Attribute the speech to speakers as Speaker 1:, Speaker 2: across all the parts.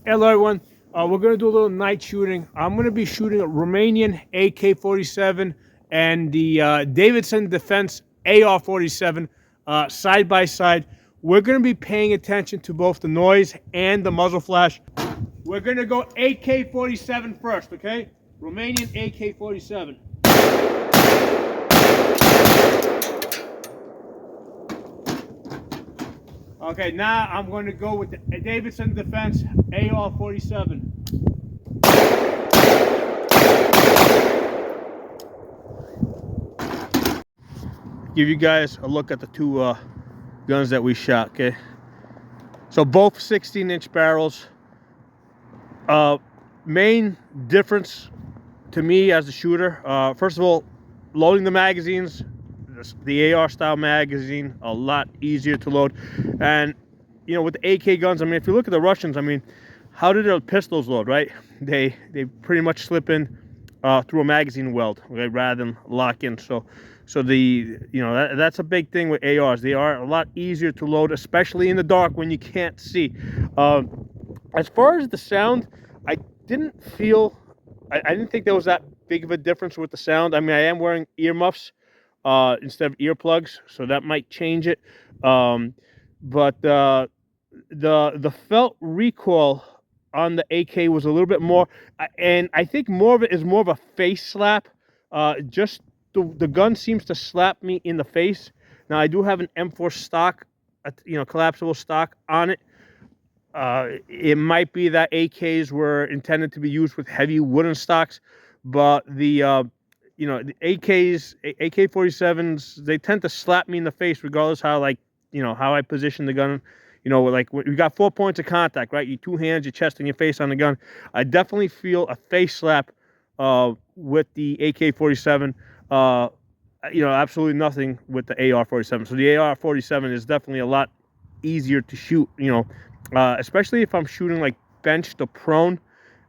Speaker 1: Hello everyone, we're going to do a little night shooting. I'm going to be shooting a Romanian AK-47 and the Davidson Defense AR-47 side by side. We're going to be paying attention to both the noise and the muzzle flash. We're going to go AK-47 first, okay? Romanian AK-47. Okay, now I'm going to go with the Davidson Defense AR-47. Give you guys a look at the two guns that we shot, okay? So both 16-inch barrels. Main difference to me as a shooter, first of all, loading the magazines, the AR style magazine, a lot easier to load. And you know, with the AK guns, I mean, if you look at the Russians, I mean, how do their pistols load, right? They pretty much slip in through a magazine weld, okay, rather than lock in. So that's a big thing with ARs. They are a lot easier to load, especially in the dark when you can't see. As far as the sound, I didn't think there was that big of a difference with the sound. I mean, I am wearing earmuffs instead of earplugs, so that might change it. But the felt recoil on the AK was a little bit more, and I think more of it is more of a face slap. Just the gun seems to slap me in the face. Now I do have an M4 stock, collapsible stock on it. It might be that AKs were intended to be used with heavy wooden stocks, but the AKs, AK-47s, they tend to slap me in the face regardless how how I position the gun. Like we got 4 points of contact, right? Your two hands, your chest, and your face on the gun. I definitely feel a face slap with the AK-47. Absolutely nothing with the AR-47. So the AR-47 is definitely a lot easier to shoot, especially if I'm shooting like benched or prone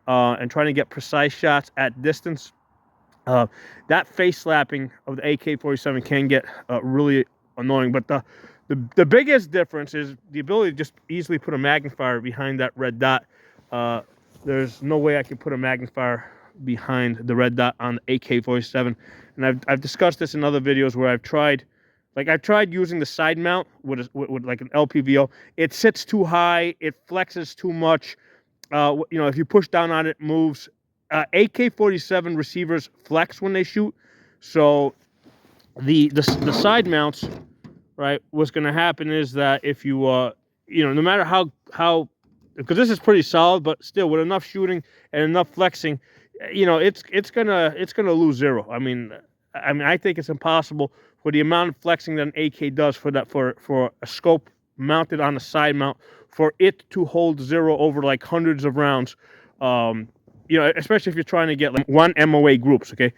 Speaker 1: and trying to get precise shots at distance. That face slapping of the AK-47 can get really annoying. But the biggest difference is the ability to just easily put a magnifier behind that red dot. There's no way I can put a magnifier behind the red dot on the AK-47. And I've discussed this in other videos where I've tried using the side mount with like an LPVO. It sits too high, it flexes too much. If you push down on it, it moves. AK-47 receivers flex when they shoot, so the side mounts, right? What's going to happen is that if you no matter how, because this is pretty solid, but still with enough shooting and enough flexing, it's gonna lose zero. I mean, I think it's impossible for the amount of flexing that an AK does for a scope mounted on a side mount, for it to hold zero over like hundreds of rounds. Especially if you're trying to get like one MOA groups, okay?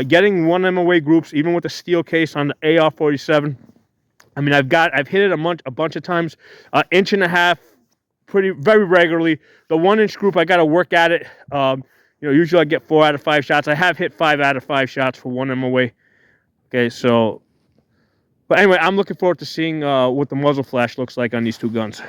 Speaker 1: Getting one MOA groups, even with a steel case on the AR-47, I mean, I've hit it a bunch of times, inch and a half, very regularly. The 1-inch group, I got to work at it. Usually I get 4 out of 5 shots. I have hit 5 out of 5 shots for one MOA. Okay, so, but anyway, I'm looking forward to seeing what the muzzle flash looks like on these two guns.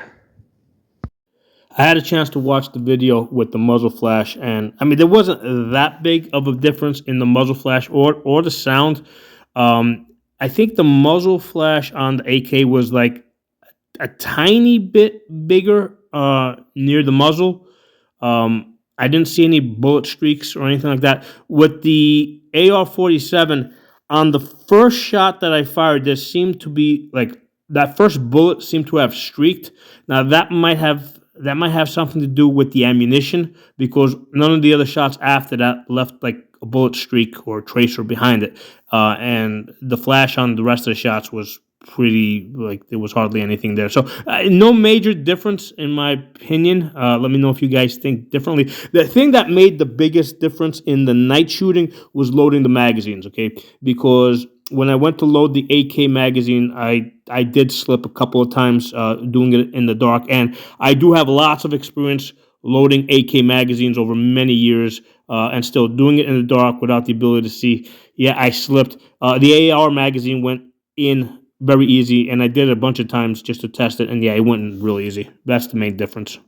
Speaker 1: I had a chance to watch the video with the muzzle flash, and I mean, there wasn't that big of a difference in the muzzle flash or the sound. I think the muzzle flash on the AK was like a tiny bit bigger near the muzzle. I didn't see any bullet streaks or anything like that. With the AR-47, on the first shot that I fired, there seemed to be like that first bullet seemed to have streaked. Now that might have something to do with the ammunition, because none of the other shots after that left like a bullet streak or tracer behind it. And the flash on the rest of the shots was pretty, like, there was hardly anything there. So no major difference in my opinion. Let me know if you guys think differently. The thing that made the biggest difference in the night shooting was loading the magazines, okay? Because when I went to load the AK magazine, I did slip a couple of times doing it in the dark, and I do have lots of experience loading AK magazines over many years, and still doing it in the dark without the ability to see. Yeah, I slipped. The AR magazine went in very easy, and I did it a bunch of times just to test it, and yeah, it went in really easy. That's the main difference.